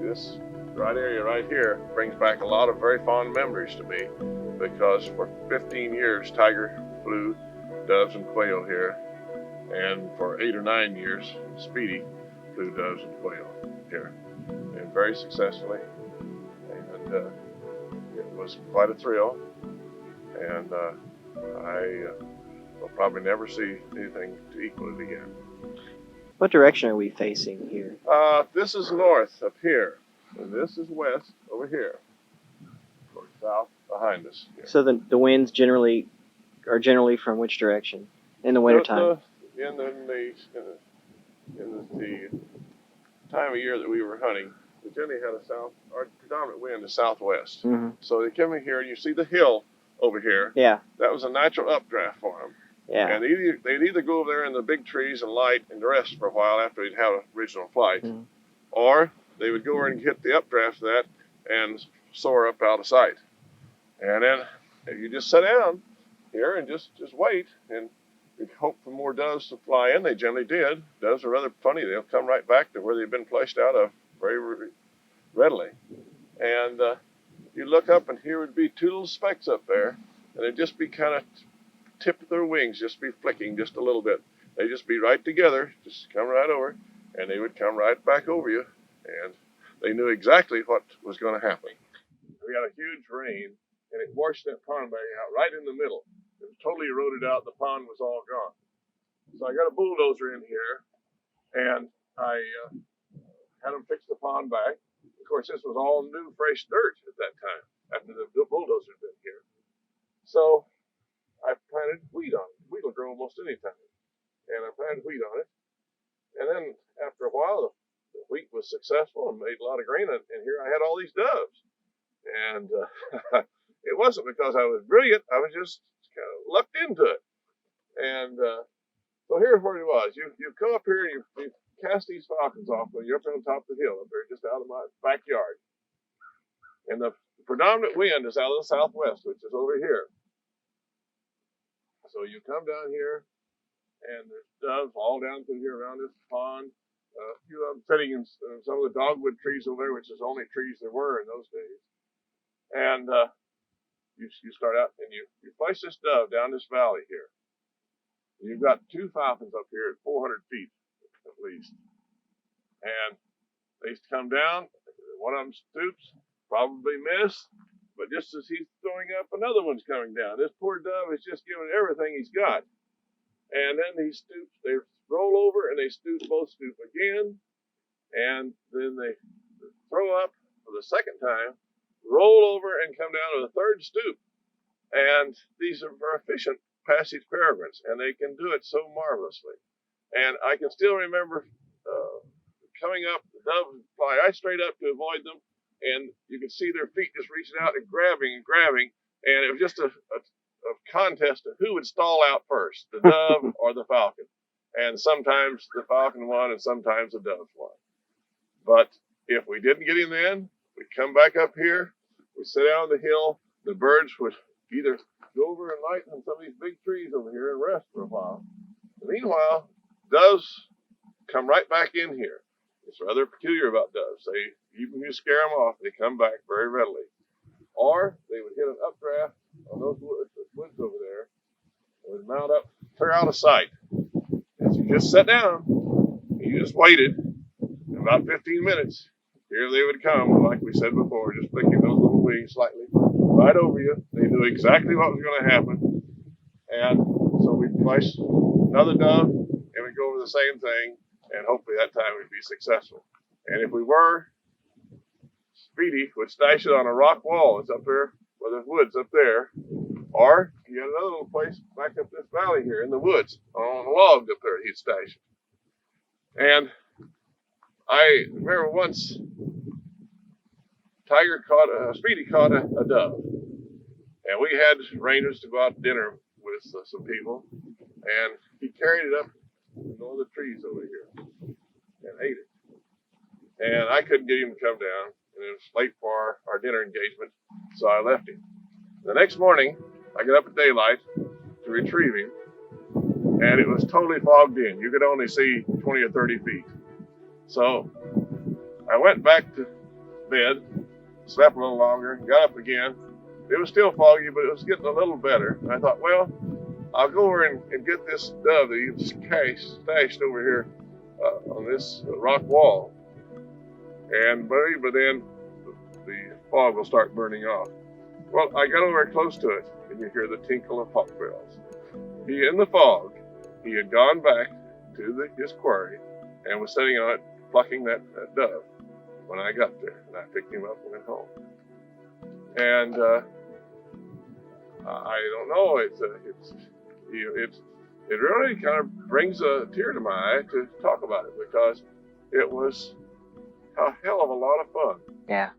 This right area right here brings back a lot of very fond memories to me, because for 15 years Tiger flew doves and quail here, and for 8 or 9 years Speedy flew doves and quail here, and very successfully. And it was quite a thrill, and I will probably never see anything to equal it again. What direction are we facing here? This is north up here, and this is west over here, or south behind us. Here. So the winds are generally from which direction in the wintertime? In the time of year that we were hunting, we generally had our predominant wind is southwest. Mm-hmm. So they come in here, and you see the hill over here. Yeah. That was a natural updraft for them. Yeah. And they'd either go over there in the big trees and light and rest for a while after they'd had an original flight, Mm-hmm. or they would go over and hit the updraft of that and soar up out of sight. And then you just sit down here and just wait and hope for more doves to fly in. They generally did. Doves are rather funny. They'll come right back to where they've been flushed out of very readily. And you look up, and here would be two little specks up there, and it'd just be kind of tip of their wings just be flicking just a little bit. They'd just be right together, just come right over, and they would come right back over you, and they knew exactly what was going to happen. We had a huge rain, and it washed that pond bank out right in the middle. It was totally eroded out. The pond was all gone. So I got a bulldozer in here, and I had them fix the pond back. Of course, this was all new, fresh dirt at that time, after the bulldozer had been here. So I planted wheat on it. Wheat will grow almost any time. And I planted wheat on it. And then after a while, the wheat was successful and made a lot of grain. And here I had all these doves. And it wasn't because I was brilliant. I was just kind of lucked into it. And so here's where it was. You come up here and you cast these falcons off when you're up on top of the hill up there, just out of my backyard. And the predominant wind is out of the southwest, which is over here. So you come down here, and there's doves all down through here around this pond. A few of them sitting in some of the dogwood trees over there, which is the only trees there were in those days. And you start out, and you place this dove down this valley here. And you've got two falcons up here at 400 feet, at least. And they come down. One of them stoops, probably miss. But just as he's throwing up, another one's coming down. This poor dove is just giving everything he's got. And then he stoops, they roll over, and they both stoop again. And then they throw up for the second time, roll over, and come down to the third stoop. And these are efficient passage peregrines, and they can do it so marvelously. And I can still remember coming up, the doves would fly right straight up to avoid them. And you could see their feet just reaching out and grabbing, and it was just a contest of who would stall out first, the dove or the falcon. And sometimes the falcon won, and sometimes the dove won. But if we didn't get him in, we'd come back up here, we'd sit down on the hill, the birds would either go over and light on some of these big trees over here and rest for a while. Meanwhile, doves come right back in here. It's rather peculiar about doves. Even if you scare them off, they come back very readily. Or they would hit an updraft on those woods over there, and would mount up clear out of sight. As you just sat down, you just waited, in about 15 minutes, here they would come, like we said before, just flicking those little wings slightly right over you. They knew exactly what was going to happen. And so we'd place another dove, and we'd go over the same thing, and hopefully that time we'd be successful. And if we were, Speedy would stash it on a rock wall. It's up there where there's woods up there. Or you had another little place back up this valley here in the woods on the logs up there he'd stash it. And I remember once Speedy caught a dove. And we had arrangements to go out to dinner with some people. And he carried it up to one of the trees over here and ate it. And I couldn't get him to come down. And it was late for our dinner engagement, so I left him. The next morning, I got up at daylight to retrieve him, and it was totally fogged in. You could only see 20 or 30 feet. So I went back to bed, slept a little longer, got up again. It was still foggy, but it was getting a little better. And I thought, well, I'll go over and get this dove that you stashed over here on this rock wall. And but then the fog will start burning off. Well, I got over close to it, and you hear the tinkle of hawk bells. He, in the fog, he had gone back to his quarry and was sitting on it, plucking that dove when I got there. And I picked him up and went home. And I don't know, it really kind of brings a tear to my eye to talk about it, because it was a hell of a lot of fun. Yeah.